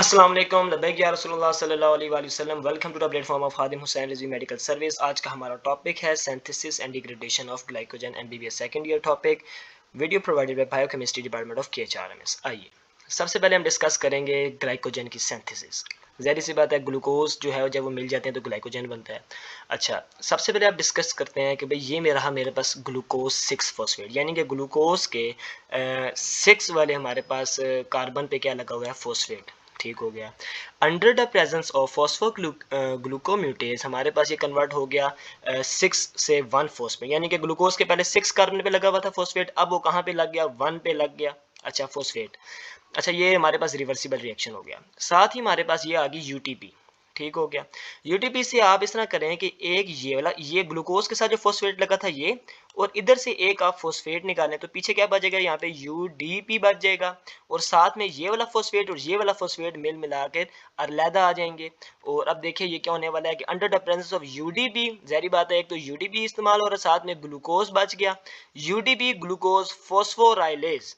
अस्सलाम वालेकुम लब्बैक या रसूलुल्लाह सल्लल्लाहु अलैहि वसल्लम। Welcome to the platform of Khadim Hussain Rizvi medical service. आज का हमारा टॉपिक है synthesis and degradation of glycogen MBBS second year topic, video provided by biochemistry department of KHRMS. आइए सबसे पहले हम डिस्कस करेंगे ग्लाइकोजन की सिंथेसिस। ज़ाहिर सी बात है, ग्लूकोज जो है जब वो मिल जाते हैं तो ग्लाइकोजन बनता है। अच्छा, सबसे पहले आप डिस्कस करते हैं कि भाई ये मेरे पास ग्लूकोज 6 फॉस्फेट, यानी कि ग्लूकोज के 6 वाले हमारे पास कार्बन पे क्या लगा हुआ है, फॉस्फेट। ठीक हो गया। Under the presence of phosphoglucomutase हमारे पास ये कन्वर्ट हो गया 6 से 1 फॉस्फेट, यानी कि ग्लूकोज के पहले 6 कार्बन पे लगा हुआ था फॉस्फेट, अब वो कहाँ पे लग गया, 1 पे लग गया। अच्छा, फॉस्फेट। अच्छा, ये हमारे पास रिवर्सिबल रिएक्शन हो गया। साथ ही हमारे पास ये आ गई यूटीपी। ठीक हो गया। यूटीपी से आप इस तरह करें कि एक ये वाला, ये ग्लूकोज के साथ जो फॉस्फेट लगा था ये, और इधर से एक आप फॉस्फेट निकालें तो पीछे क्या बचेगा, यहाँ पे यूडीपी बच जाएगा, और साथ में ये वाला फॉस्फेट और ये वाला फॉस्फेट मिल मिला के अलहदा आ जाएंगे। और अब देखिए ये क्या होने वाला है कि under the presence of UDP, जहरी बात है, एक तो यूडीपी इस्तेमाल हो रहा है, साथ में ग्लूकोज बच गया। यूडीपी ग्लूकोज फॉस्फोराइलेज,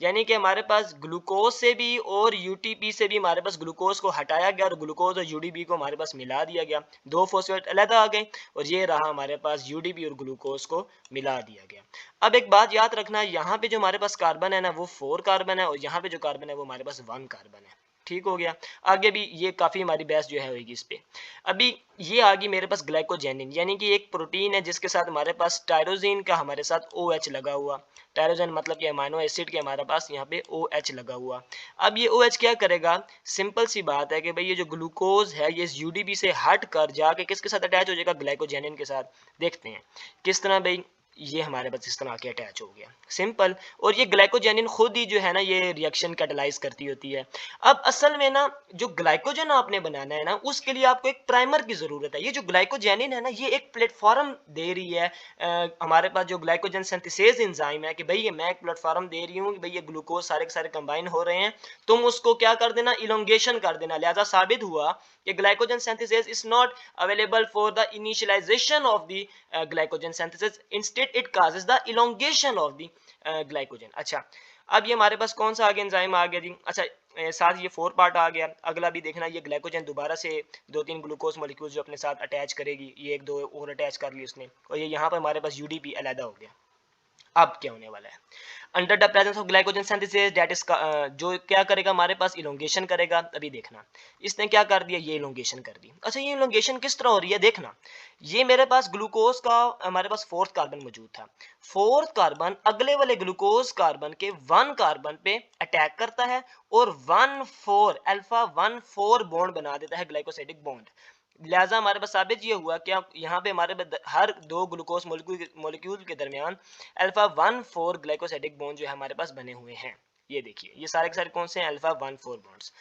यानी कि हमारे पास ग्लूकोज से भी और यूटीपी से भी हमारे पास ग्लूकोज को हटाया गया और ग्लूकोज और यूडीपी को हमारे पास मिला दिया गया। 2 फॉस्फेट अलग आ गए और ये रहा हमारे पास यूडीपी और ग्लूकोज को मिला दिया गया। अब एक बात याद रखना, यहाँ पे जो हमारे पास कार्बन है ना वो 4 कार्बन है, और यहाँ पे जो कार्बन है वो हमारे पास 1 कार्बन है। ठीक हो गया। आगे भी ये काफ़ी हमारी बहस जो है होगी इस पे। अभी ये आ गई मेरे पास ग्लाइकोजेनिन, यानी कि एक प्रोटीन है जिसके साथ हमारे पास टायरोजिन का हमारे साथ OH लगा हुआ। टायरोजन मतलब कि अमाइनो एसिड के हमारे पास यहाँ पे OH लगा हुआ। अब ये OH क्या करेगा, सिंपल सी बात है कि भाई ये जो ग्लूकोज है ये यूडीपी से हट कर जाके किसके साथ अटैच हो जाएगा, ग्लाइकोजेनिन के साथ। देखते हैं किस तरह भाई, ये हमारे पास इस तरह आके अटैच हो गया, सिंपल। और ये ग्लाइकोजेनिन खुद ही जो है ना ये रिएक्शन कैटलाइज करती होती है। अब असल में ना जो ग्लाइकोजन आपने बनाना है ना उसके लिए आपको एक प्राइमर की जरूरत है। ये जो ग्लाइकोजेनिन है ना ये एक प्लेटफॉर्म दे रही है। हमारे पास जो ग्लाइकोजन सिंथेसिस एंजाइम है कि भाई ये मैं एक प्लेटफॉर्म दे रही हूँ कि भाई ये ग्लूकोज सारे के सारे कंबाइन हो रहे हैं, तुम उसको क्या कर देना, इलोंगेशन कर देना। लिहाजा साबित हुआ कि glycogen synthesis is not available for the initialization of the glycogen synthesis, instead it causes the elongation of the glycogen. अच्छा, अब ये हमारे पास कौन सा आगे एंजाइम आ गया जी। अच्छा, साथ ये 4 पार्ट आ गया। अगला भी देखना, ये ग्लाइकोजन दोबारा से 2-3 ग्लूकोज मॉलिक्यूल्स जो अपने साथ अटैच करेगी, ये 1-2 और अटैच कर ली उसने, और ये यहाँ पर हमारे पास यूडीपी अलहदा हो गया। अब क्या होने वाला है, under the presence of glycogen synthesis that is, जो क्या करेगा हमारे पास, इलोंगेशन करेगा। अभी देखना इसने क्या कर दिया, ये इलोंगेशन कर दी। अच्छा, ये इलोंगेशन किस तरह हो रही है, देखना। ये मेरे पास ग्लूकोज का हमारे पास 4th कार्बन मौजूद था। 4th कार्बन अगले वाले ग्लूकोज कार्बन के 1 कार्बन पे अटैक करता है और 1,4 अल्फा 1,4 बॉन्ड बना देता है, ग्लाइकोसिडिक बॉन्ड। लिहाजा हमारे पास साबित ये हुआ कि यहाँ पे हमारे हर 2 ग्लूकोज मॉलिक्यूल के दरमियान अल्फा 1,4 ग्लाइकोसाइडिक बॉन्ड जो है हमारे पास बने हुए हैं। ये देखिए ये सारे के सारे कौन से हैं, अल्फा 1,4 बॉन्ड्स।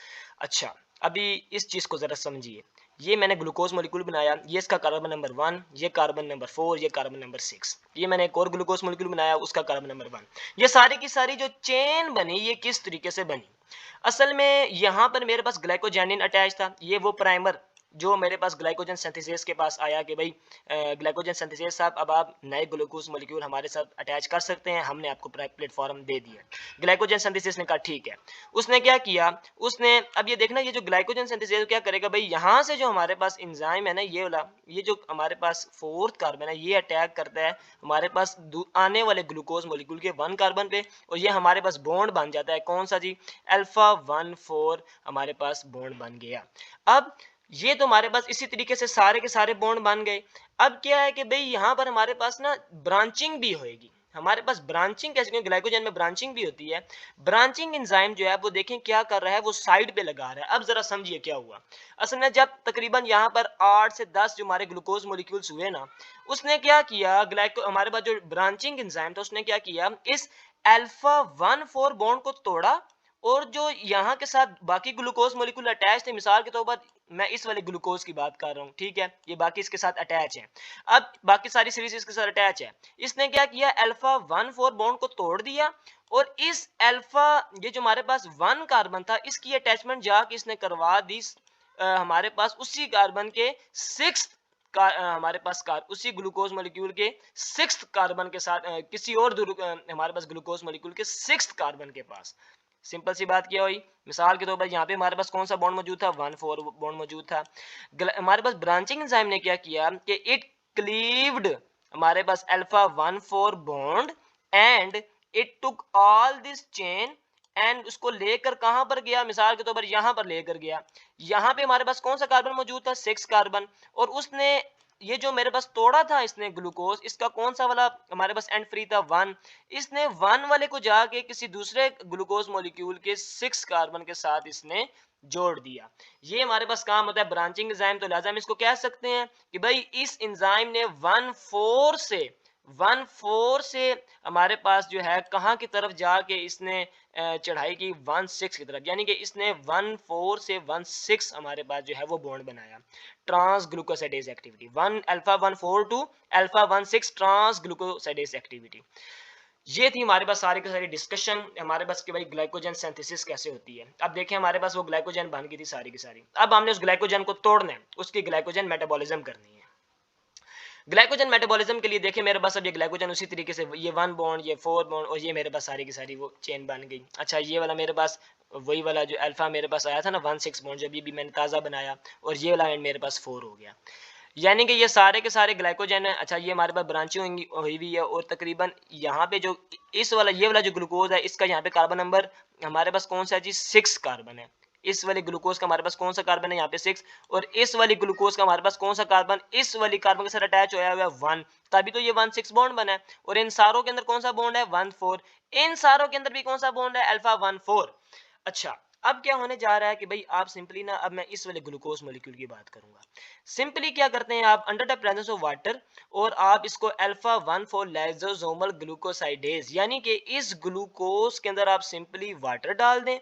अच्छा, अभी इस चीज को जरा समझिए। ये मैंने ग्लूकोज मॉलिक्यूल बनाया, ये इसका कार्बन नंबर 1, ये कार्बन नंबर 4, ये कार्बन नंबर 6। ये मैंने एक और ग्लूकोज मॉलिक्यूल बनाया, उसका कार्बन नंबर 1। ये सारी की सारी जो चेन बनी ये किस तरीके से बनी, असल में यहाँ पर मेरे पास ग्लाइकोजेनिन अटैच था। ये वो प्राइमर जो मेरे पास ग्लाइकोजन सिंथेसिस के पास आया कि भाई ग्लाइकोजन सिंथेसिस साहब, अब आप नए ग्लूकोज मॉलिक्यूल हमारे साथ अटैच कर सकते हैं, हमने आपको प्लेटफॉर्म दे दिया। ग्लाइकोजन सिंथेसिस ने कहा ठीक है। उसने क्या किया, उसने, अब ये देखना, ये जो ग्लाइकोजन सिंथेसिस क्या करेगा भाई, यहाँ से जो हमारे पास एंजाइम है ना ये वाला, ये जो हमारे पास 4th कार्बन है ये अटैक करता है हमारे पास आने वाले ग्लूकोज मॉलिक्यूल के 1 कार्बन पे, और ये हमारे पास बॉन्ड बन जाता है, कौन सा जी, अल्फा 1,4 हमारे पास बॉन्ड बन गया। अब ये तो हमारे पास इसी तरीके से सारे के सारे बॉन्ड बन गए। अब क्या है कि भाई यहाँ पर हमारे पास ना ब्रांचिंग भी होएगी। हमारे पास ब्रांचिंग कैसे, क्योंकि ग्लाइकोजन में ब्रांचिंग भी होती है। ब्रांचिंग एंजाइम जो है वो देखें क्या कर रहा है, वो साइड पे लगा रहा है। अब जरा समझिए क्या हुआ, असल में जब तकरीबन यहाँ पर 8 से 10 जो हमारे ग्लूकोज मॉलिक्यूल्स हुए ना, उसने क्या किया, ग्लाइको हमारे पास जो ब्रांचिंग एंजाइम था उसने क्या किया, इस अल्फा 1,4 बॉन्ड को तोड़ा, और जो यहाँ के साथ बाकी ग्लूकोज मॉलिक्यूल अटैच थे, मिसाल के तौर पर मैं इस वाले ग्लूकोज की बात कर रहा हूँ, ठीक है, ये बाकी इसके साथ अटैच है। अब बाकी सारी सीरीज इसके साथ अटैच है। इसने क्या किया, अल्फा 1,4 बॉन्ड को तोड़ दिया, और इस अल्फा, ये जो हमारे पास 1 कार्बन था इसकी अटैचमेंट जाके इसने करवा दी हमारे पास उसी कार्बन के 6th हमारे पास उसी ग्लूकोज मॉलिक्यूल के 6th कार्बन के साथ किसी और हमारे पास ग्लूकोज मॉलिक्यूल के 6th कार्बन के पास। सिंपल सी बात क्या हुई, मिसाल के तौर पर यहाँ पे हमारे पास कौन सा बॉन्ड मौजूद था, 1,4 बॉन्ड मौजूद था। हमारे पास ब्रांचिंग एंजाइम ने क्या किया कि इट क्लीव्ड हमारे पास alpha 1,4 bond and it took all this chain and उसको लेकर कहां पर गया, मिसाल के तौर पर यहां पर लेकर गया। यहां पे हमारे पास कौन सा कार्बन मौजूद था, 6 कार्बन, और उसने ये जो मेरे पास तोड़ा था इसने ग्लूकोज, इसका कौन सा वाला हमारे पास एंड फ्री था, 1। इसने 1 वाले को जाके किसी दूसरे ग्लूकोज मॉलिक्यूल के 6 कार्बन के साथ इसने जोड़ दिया। ये हमारे पास काम होता है ब्रांचिंग एंजाइम। तो लिहाजा हम इसको कह सकते हैं कि भाई इस एंजाइम ने 1,4 से हमारे पास जो है कहां की तरफ जाके इसने चढ़ाई की, 1,6 की तरफ, यानी कि इसने 1,4 से 1,6 हमारे पास जो है वो बॉन्ड बनाया। Trans glucosidase activity, 1 alpha 1,4 to alpha 1,6 trans glucosidase activity. ये थी हमारे पास सारी की सारी डिस्कशन हमारे पास कि भाई ग्लाइकोजन सिंथेसिस कैसे होती है। अब देखें हमारे पास वो ग्लाइकोजन बन गई थी सारी की सारी, अब हमने उस ग्लाइकोजन को तोड़ना है, उसकी ग्लाइकोजन मेटाबॉलिज्म करनी है। ग्लाइकोजन मेटाबॉलिज्म के लिए देखें मेरे पास अब ये ग्लाइकोजन उसी तरीके से ये 1 बॉन्ड, ये 4 बॉन्ड, और ये मेरे पास सारी की सारी वो चेन बन गई। अच्छा ये वाला मेरे पास वही वाला जो अल्फा मेरे पास आया था ना 1,6 बॉन्ड, जो अभी मैंने ताज़ा बनाया, और ये वाला एंड मेरे पास 4 हो गया, यानी कि ये सारे के सारे ग्लाइकोजन है। अच्छा ये हमारे पास ब्रांचिंग हुई हुई है, और तकरीबन यहाँ पे जो इस वाला ये वाला जो ग्लूकोज है इसका यहाँ पे कार्बन नंबर हमारे पास कौन सा है जी, 6 कार्बन है। इस वाले ग्लूकोज का हमारे पास कौन सा कार्बन है यहाँ पे 6, और इस वाली ग्लूकोज का हमारे पास कौन सा कार्बन इस वाली कार्बन के साथ अटैच होया हुआ है 1, तभी तो ये 1,6 बॉन्ड बना है। और इन सारों के अंदर कौन सा बॉन्ड है, 1,4, इन सारों के अंदर भी कौन सा बॉन्ड है, अल्फा 1,4। अच्छा अब क्या होने जा रहा है कि भाई आप सिंपली ना, अब मैं इस वाले ग्लूकोज मॉलिक्यूल की बात करूंगा। सिंपली क्या करते हैं आप, under the presence of water, और आप इसको अल्फा 1,4 लाइसोसोमल ग्लूकोसाइडेज, यानी कि इस ग्लूकोज के अंदर आप सिंपली वाटर डाल दें,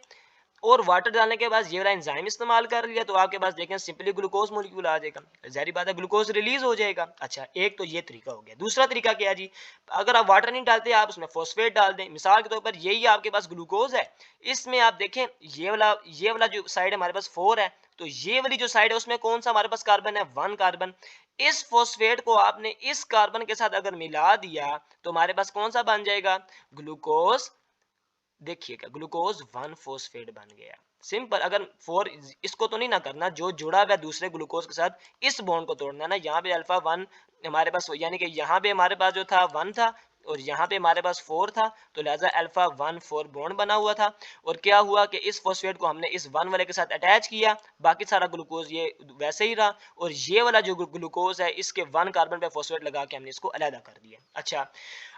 और वाटर डालने के बाद ये वाला एंजाइम इस्तेमाल कर लिया, तो आपके पास देखें सिंपली ग्लूकोज मॉलिक्यूल आ जाएगा, जाहिर बात है ग्लूकोज रिलीज हो जाएगा। अच्छा एक तो ये तरीका हो गया। दूसरा तरीका क्या है जी, अगर आप वाटर नहीं डालते आप उसमें फॉस्फेट डाल दें, मिसाल के तौर पर यही आपके पास ग्लूकोज है, इसमें आप देखें ये वाला जो साइड हमारे पास 4 है, तो ये वाली जो साइड है उसमें कौन सा हमारे पास कार्बन है, 1 कार्बन। इस फॉस्फेट को आपने इस कार्बन के साथ अगर मिला दिया तो हमारे पास कौन सा बन जाएगा, ग्लूकोज। देखिएगा ग्लूकोज 1 फॉस्फेट बन गया। सिंपल, अगर 4 इसको तो नहीं ना करना, जो जुड़ा हुआ दूसरे ग्लूकोज के साथ इस बॉन्ड को तोड़ना है ना। यहाँ पे अल्फा 1 हमारे पास, यानी कि यहाँ पे हमारे पास जो था 1 था, और यहाँ पे हमारे पास 4 था, तो लिहाजा अल्फा 1,4 बॉन्ड बना हुआ था। और क्या हुआ कि इस फॉस्फेट को हमने इस 1 वाले के साथ अटैच किया, बाकी सारा ग्लूकोज ये वैसे ही रहा, और ये वाला जो ग्लूकोज है इसके 1 कार्बन पे फॉस्फेट लगा के हमने इसको अलग कर दिया। अच्छा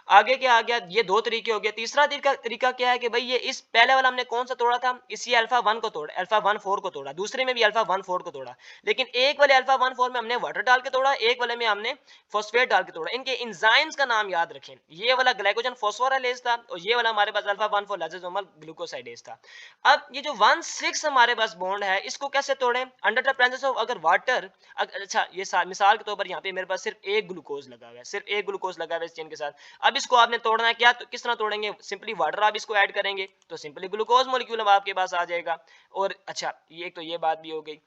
आगे क्या आ गया, ये 2 तरीके हो गए। तीसरा तरीका क्या है कि भाई ये इस पहले वाला हमने कौन सा तोड़ा था, इसी अल्फा 1 को तोड़ा, अल्फा 1,4 को तोड़ा, दूसरे में भी अल्फा 1,4 को तोड़ा, लेकिन एक वाले अल्फा 1,4 में हमने वाटर डाल के तोड़ा, एक वाले में हमने फॉस्फेट डाल के तोड़ा। इनके एंजाइम्स का नाम याद रखें, ये वाला ग्लाइकोजन फॉस्फोराइलेज था, और ये वाला हमारे पास अल्फा 1,4 लाइसोसोमल ग्लूकोसाइडेज था। अब ये जो 1,6 हमारे पास बॉन्ड है इसको कैसे तोड़ें, अंडर द प्रेजेंस ऑफ अगर वाटर। अच्छा ये मिसाल के तौर पर यहाँ पे मेरे पास सिर्फ एक ग्लूकोज लगा हुआ है, सिर्फ एक ग्लूकोज लगा हुआ है इस चेन के साथ। अब इसको आपने तोड़ना है क्या, तो किस तरह तोड़ेंगे, सिंपली वाटर आप इसको ऐड करेंगे तो सिंपली ग्लूकोज मॉलिक्यूल अब आपके पास आ जाएगा। और अच्छा ये तो ये बात भी हो गई।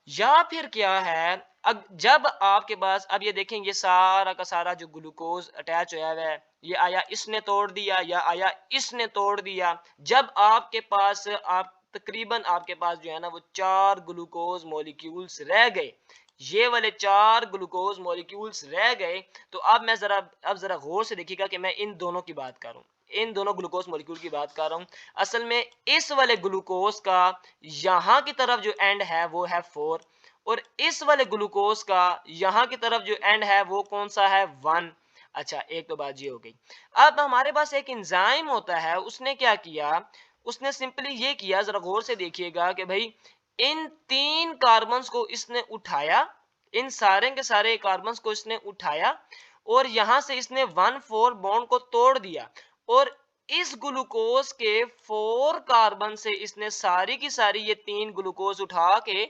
या फिर क्या है, अब जब आपके पास, अब ये देखें ये सारा का सारा जो ग्लूकोज अटैच होया हुआ है, ये आया इसने तोड़ दिया या आया इसने तोड़ दिया। जब आपके पास आप तकरीबन आपके पास जो है ना वो 4 ग्लूकोज मॉलिक्यूल्स रह गए, ये वाले 4 ग्लूकोज मॉलिक्यूल्स रह गए, तो अब मैं जरा गौर से देखिएगा कि मैं इन दोनों की बात करूं, इन दोनों ग्लूकोज मॉलिक्यूल की बात कर रहा हूं। असल में इस वाले ग्लूकोज का यहां की तरफ जो एंड है वो है 4, और इस वाले ग्लूकोज का यहां की तरफ जो एंड है वो कौन सा है, 1। अच्छा एक तो बात ये हो गई। अब हमारे पास एक एंजाइम होता है, उसने क्या किया, उसने सिंपली ये किया, जरा गौर से देखिएगा कि भाई इन 3 कार्बन्स को इसने उठाया, इन सारे के सारे कार्बन्स को इसने उठाया, और यहां से इसने 1,4 बॉन्ड को तोड़ दिया, और इस ग्लूकोज के 4 कार्बन से इसने सारी की सारी ये 3 ग्लूकोज उठा के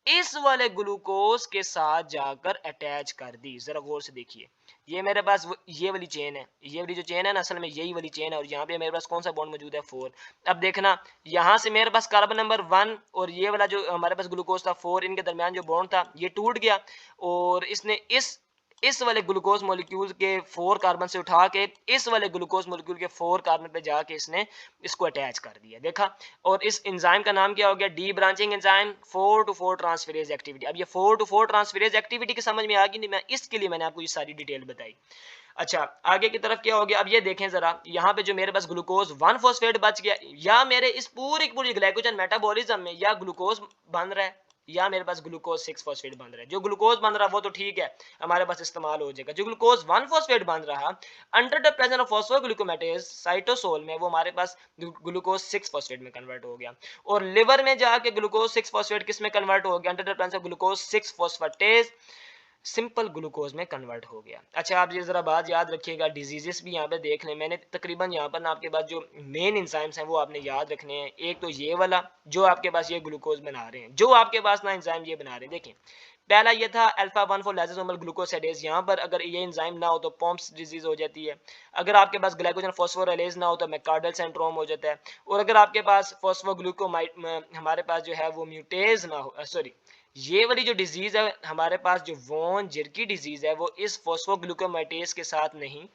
इस वाले ग्लूकोज के साथ जाकर अटैच कर दी। जरा गौर से देखिए, ये मेरे पास ये वाली चेन है, ये वाली जो चेन है ना असल में यही वाली चेन है, और यहाँ पे मेरे पास कौन सा बॉन्ड मौजूद है, 4। अब देखना यहाँ से मेरे पास कार्बन नंबर 1 और ये वाला जो हमारे पास ग्लूकोज था 4, इनके दरमियान जो बॉन्ड था ये टूट गया, और इसने इस इस वाले ग्लूकोज मॉलिक्यूल के 4 कार्बन से उठा के इस वाले ग्लूकोज मॉलिक्यूल के 4 कार्बन पे जाके इसने इसको अटैच कर दिया, देखा। और इस एंजाइम का नाम क्या हो गया, D branching enzyme 4 to 4 transferase activity. अब ये 4 to 4 ट्रांसफेरेज एक्टिविटी की समझ में आ गई नहीं, मैं इसके लिए मैंने आपको ये सारी डिटेल बताई। अच्छा, आगे की तरफ क्या हो गया, अब ये देखें जरा, यहाँ पे जो मेरे पास ग्लूकोज 1 फॉस्फेट बच गया, या मेरे इस पूरी की पूरी ग्लाइकोजन मेटाबॉलिज्म में या ग्लूकोज बन रहा है या मेरे पास ग्लूकोज 6 फॉस्फेट बन रहा है। जो ग्लूकोज बन रहा है वो तो ठीक है, हमारे पास इस्तेमाल हो जाएगा। जो ग्लूकोज 1 फॉस्फेट बन रहा under the presence of phosphoglucomutase cytosol में, वो हमारे पास ग्लूकोज 6 फॉस्फेट में कन्वर्ट हो गया। और लिवर में जाके ग्लूकोज 6 फॉस्फेट किस में कन्वर्ट हो गया, under the presence of glucose 6 phosphatase simple glucose में कन्वर्ट हो गया। अच्छा, आप ये जरा बात याद रखिएगा, डिजीजेस भी यहाँ पे देख लें। मैंने तकरीबन यहाँ पर ना आपके पास जो मेन एंजाइम्स हैं वो आपने याद रखने हैं। एक तो ये वाला जो आपके पास ये ग्लूकोज बना रहे हैं, जो आपके पास ना एंजाइम ये बना रहे हैं, देखें पहला ये था अल्फा 1 फॉर लाइसोसोमल ग्लूकोसाइडेज। यहाँ पर अगर ये एंजाइम ना हो तो पॉम्प्स डिजीज हो जाती है। अगर आपके पास ग्लाइकोजन फॉस्फोराइलेज ना हो तो मैकार्डल सिंड्रोम हो जाता है। और अगर आपके पास फॉस्फोग्लूकोमाइड हमारे पास जो है वो म्यूटेज ना हो, सॉरी, ये वाली जो डिजीज है हमारे पास जो वॉन जिरकी डिजीज है, वो इस फॉस्फोग्लूकोमाइटेज के साथ नहीं,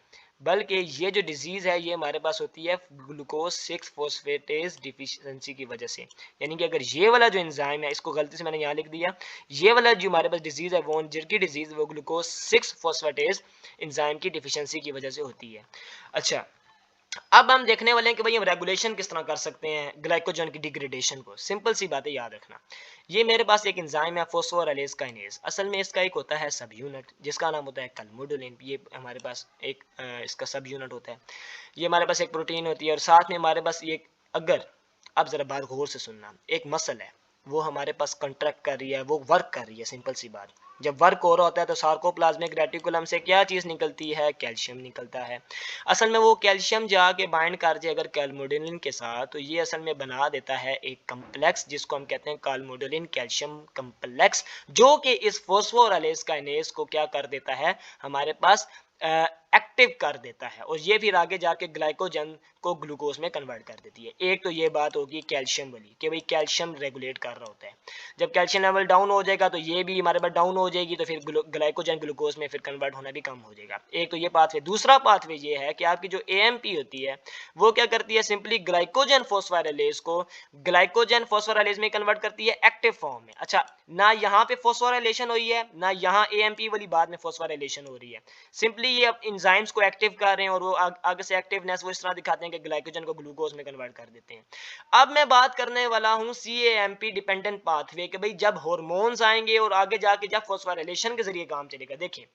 बल्कि ये जो डिजीज है ये हमारे पास होती है ग्लूकोज 6 फॉस्फेटेज डिफिशिएंसी की वजह से। यानी कि अगर ये वाला जो एंजाइम है, इसको गलती से मैंने यहाँ लिख दिया, ये वाला जो हमारे पास डिजीज है वॉन जिरकी डिजीज, वो ग्लूकोज 6 फॉस्फेटेज एंजाइम की डिफिशिएंसी की वजह से होती है। अच्छा, अब हम देखने वाले हैं कि भाई हम रेगुलेशन किस तरह कर सकते हैं ग्लाइकोजन की डिग्रेडेशन को। सिंपल सी बातें याद रखना। ये मेरे पास एक एंजाइम है फॉस्फोराइलेज काइनेज। असल में इसका एक होता है सब यूनिट जिसका नाम होता है कलमोडोलिन। ये हमारे पास एक इसका सब यूनिट होता है। ये हमारे पास एक प्रोटीन होती है और साथ में हमारे पास ये, अगर अब जरा बात गौर से सुनना, एक मसल है वो हमारे पास कंट्रैक्ट कर रही है, वो वर्क कर रही है। सिंपल सी बात, जब वर्क हो रहा होता है तो सार्कोप्लाज्मिक रेटिकुलम से क्या चीज़ निकलती है, कैल्शियम निकलता है। असल में वो कैल्शियम जाके बाइंड कर जाए अगर कैलमोडोलिन के साथ, तो ये असल में बना देता है एक कम्प्लेक्स जिसको हम कहते हैं कैलमोडोलिन कैल्शियम कम्प्लेक्स, जो कि इस फॉस्फोराइलेज काइनेज को क्या कर देता है, हमारे पास एक्टिव कर देता है। और ये फिर आगे जाके ग्लाइकोजन को ग्लूकोज में कन्वर्ट कर देती है। एक तो ये बात होगी कैल्शियम वाली कि भाई कैल्शियम रेगुलेट कर रहा होता है। जब कैल्शियम लेवल डाउन हो जाएगा तो ये भी हमारे पास डाउन हो जाएगी, तो फिर ग्लाइकोजन ग्लूकोज में फिर कन्वर्ट होना भी कम हो जाएगा। एक तो ये पाथवे। दूसरा पाथवे ये है कि आपकी जो एएमपी होती है वो क्या करती है, सिंपली ग्लाइकोजन फॉस्फोराइलेज को ग्लाइकोजन फॉस्फोराइलेज में कन्वर्ट करती है एक्टिव फॉर्म में। अच्छा, ना यहाँ पे फॉस्फोराइलेशन हुई है ना यहाँ एएमपी वाली बात में फॉस्फोराइलेशन हो रही है। सिंपली ये एंजाइम्स को एक्टिव कर रहे हैं और वो आगे से एक्टिवनेस वो इस तरह दिखाते हैं कि ग्लाइकोजन को ग्लूकोज में कन्वर्ट कर देते हैं। अब मैं बात करने वाला हूं सीएएमपी डिपेंडेंट पाथवे के भाई जब हार्मोन्स आएंगे और आगे जाके जब फॉस्फोराइलेशन के जरिए काम चलेगा। देखिए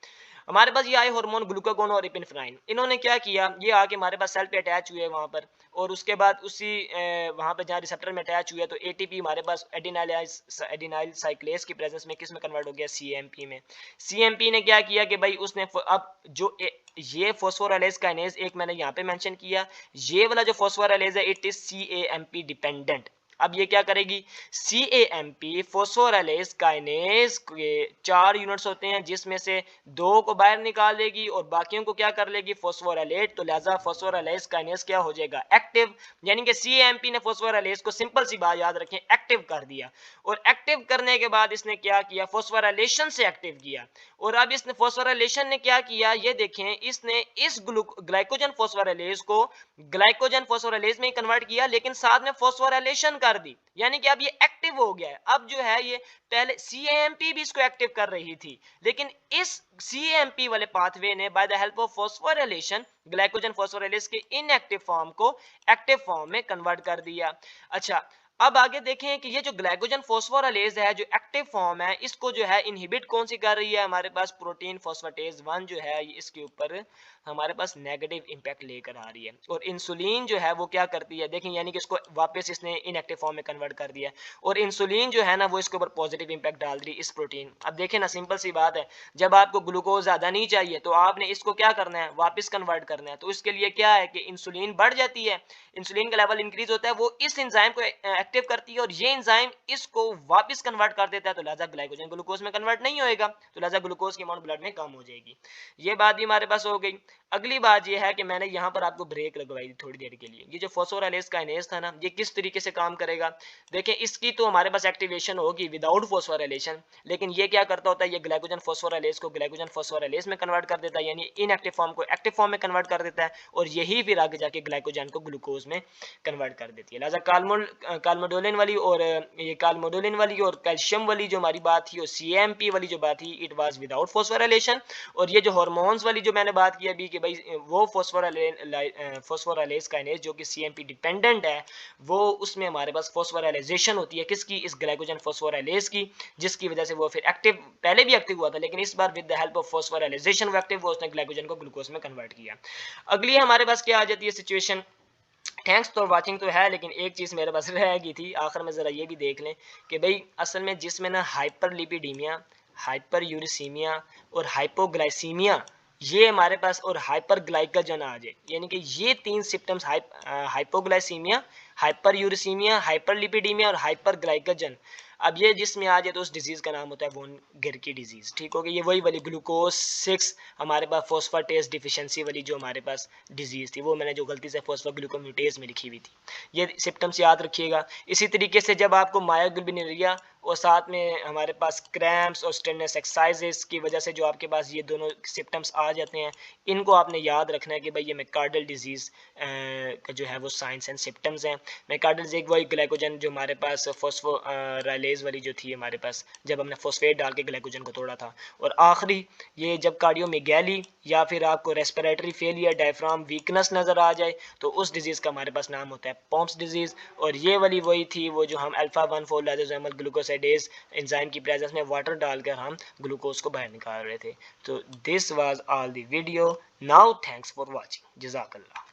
हमारे पास ये आए हार्मोन ग्लूकागोन और इपिनेफ्राइन। इन्होंने क्या किया, ये आके हमारे पास सेल पे अटैच हुए वहां पर, और उसके बाद उसी वहां पे जहाँ रिसेप्टर में अटैच हुआ तो एटीपी हमारे पास एडिनाइल साइक्लेज की प्रेजेंस में किस में कन्वर्ट हो गया, सीएमपी में। सीएमपी ने क्या किया कि भाई उसने अब जो ये फॉस्फोराइलेज काइनेज एक मैंने यहाँ पे मेंशन किया, ये वाला जो फॉस्फोराइलेज है इट इज सीएमपी डिपेंडेंट। अब ये क्या करेगी, CAMP फॉस्फोराइलेज काइनेज के 4 यूनिट्स होते हैं जिसमें से 2 को बाहर निकाल देगी और बाकियों को क्या कर लेगी, फॉस्फोराइलेट। तो लिहाजा फॉस्फोराइलेज काइनेज क्या हो जाएगा, एक्टिव। यानी कि CAMP ने फॉस्फोराइलेज को, सिंपल सी बात याद रखें, एक्टिव कर दिया। और एक्टिव करने के बाद इसने क्या किया, फॉस्फोराइलेशन से एक्टिव किया। और अब इसने फॉस्फोराइलेशन ने क्या किया, ये देखें, इसने इस ग्लाइकोजन फॉस्फोराइलेज को ग्लाइकोजन फॉस्फोराइलेज में कन्वर्ट किया, लेकिन साथ में फॉस्फोराइलेशन कर दी। यानी कि अब ये एक्टिव हो गया है। अब जो है ये पहले CAMP भी इसको एक्टिव कर रही थी, लेकिन इस CAMP वाले पाथवे ने by the help of phosphorylation glycogen phosphorylase के इनएक्टिव फॉर्म को एक्टिव फॉर्म में कन्वर्ट कर दिया। अच्छा, अब आगे देखें कि ये जो ग्लाइकोजन फॉस्फोराइलेज है जो एक्टिव फॉर्म है, इसको जो है इनहिबिट कौन सी कर रही है, हमारे पास प्रोटीन फॉस्फेटेज 1 जो है इसके ऊपर हमारे पास नेगेटिव इंपैक्ट लेकर आ रही है। और इंसुलिन जो है वो क्या करती है, देखें, यानी कि इसको वापस इसने इनएक्टिव फॉर्म में कन्वर्ट कर दिया। और इंसुलिन जो है ना वो इसके ऊपर पॉजिटिव इंपैक्ट डाल रही है इस प्रोटीन। अब देखें ना, सिंपल सी बात है, जब आपको ग्लूकोज ज्यादा नहीं चाहिए तो आपने इसको क्या करना है, वापस कन्वर्ट करना है। तो इसके लिए क्या है कि इंसुलिन बढ़ जाती है, इंसुलिन का लेवल इंक्रीज होता है, वो इस एंजाइम को एक्टिव करती है और ये एंजाइम इसको वापस कन्वर्ट कर देता है। तो लिहाजा ग्लाइकोजन ग्लूकोज में कन्वर्ट नहीं होएगा, तो लिहाजा ग्लूकोज की अमाउंट ब्लड में कम हो जाएगी। ये बात भी हमारे पास हो गई। अगली बात ये है कि मैंने यहाँ पर आपको ब्रेक लगवाई थी थोड़ी देर के लिए। ये जो फॉस्फोराइलेज काइनेज था ना, ये किस तरीके से काम करेगा, देखें इसकी तो हमारे पास एक्टिवेशन होगी विदाउट फॉस्फोराइलेशन, लेकिन ये क्या करता होता है, ये ग्लाइकोजन फॉस्फोराइलेज को ग्लाइकोजन फॉस्फोराइलेज में कन्वर्ट कर देता है, यानी इनएक्टिव फॉर्म को एक्टिव फॉर्म में कन्वर्ट कर देता है, और यही फिर आगे जाके ग्लाइकोजन को ग्लूकोज में कन्वर्ट कर देती है। लिहाजा कालमोडोलिन वाली और ये कालमोडोलिन वाली और कैल्शियम वाली जो हमारी बात थी, और सीएमपी वाली जो बात थी, इट वाज विदाउट फॉस्फोराइलेशन। और ये जो हार्मोन्स वाली जो मैंने बात की अभी कि भाई वो फॉस्फोराइलेज काइनेज जो कि सीएमपी डिपेंडेंट है, वो उसमें हमारे पास फॉस्फोराइलेजेशन होती है किसकी, इस ग्लाइकोजन फॉस्फोराइलेज की, जिसकी वजह से वो फिर एक्टिव, पहले भी एक्टिव हुआ था लेकिन इस बार विद द हेल्प ऑफ फॉस्फोराइलेजेशन वो एक्टिव हुआ, उसने ग्लाइकोजन को ग्लूकोज में कन्वर्ट किया। अगली हमारे पास क्या आ जाती है सिचुएशन, थैंक्स फॉर वाचिंग तो है, लेकिन एक चीज़ मेरे पास रह गई थी आखिर में, ज़रा ये भी देख लें कि भाई असल में जिसमें ना हाइपरलिपिडीमिया, हाइपर यूरिसीमिया और हाइपोग्लाइसीमिया ये हमारे पास, और हाइपर ग्लाइकोजन आ जाए, यानी कि ये तीन symptoms hypoglycaemia, hyper uricaemia, hyperlipidaemia और हाइपर ग्लाइकोजन, अब ये जिसमें आ जाए तो उस डिजीज़ का नाम होता है वोन गिर की डिजीज़। ठीक हो गई, ये वही वाली ग्लूकोज 6 हमारे पास फॉस्फेटेज डिफिशिएंसी वाली जो हमारे पास डिजीज़ थी, वो मैंने जो गलती से फॉस्फोग्लूकोम्यूटेज में लिखी हुई थी, ये सिम्टम्स याद रखिएगा। इसी तरीके से जब आपको मायोग्लोबिनुरिया और साथ में हमारे पास क्रैम्प्स और स्ट्रेनस एक्सरसाइजेस की वजह से जो आपके पास ये दोनों सिम्टम्स आ जाते हैं, इनको आपने याद रखना है कि भाई ये मैकार्डल डिजीज़ का जो है वो साइंस एंड सिम्टम्स हैं। मैकार्डल एक वही ग्लाइकोजन जो हमारे पास फॉस्फोराइलेज वाली जो थी हमारे पास, जब हमने फॉस्फेट डाल के ग्लाइकोजन को तोड़ा था। और आखिरी ये जब कार्डियोमेगैली या फिर आपको रेस्पिरेटरी फेलियर, डायफ्राम वीकनेस नज़र आ जाए, तो उस डिजीज़ का हमारे पास नाम होता है पॉम्प्स डिजीज़। और ये वाली वही थी वो जो हम अल्फा 1 लाइसोजाइमल ग्लूकोसाइडेज एंजाइम की प्रेजेंस में वाटर डालकर हम ग्लूकोज को बाहर निकाल रहे थे। तो this was all the video, now thanks for watching, जज़ाकल्लाह।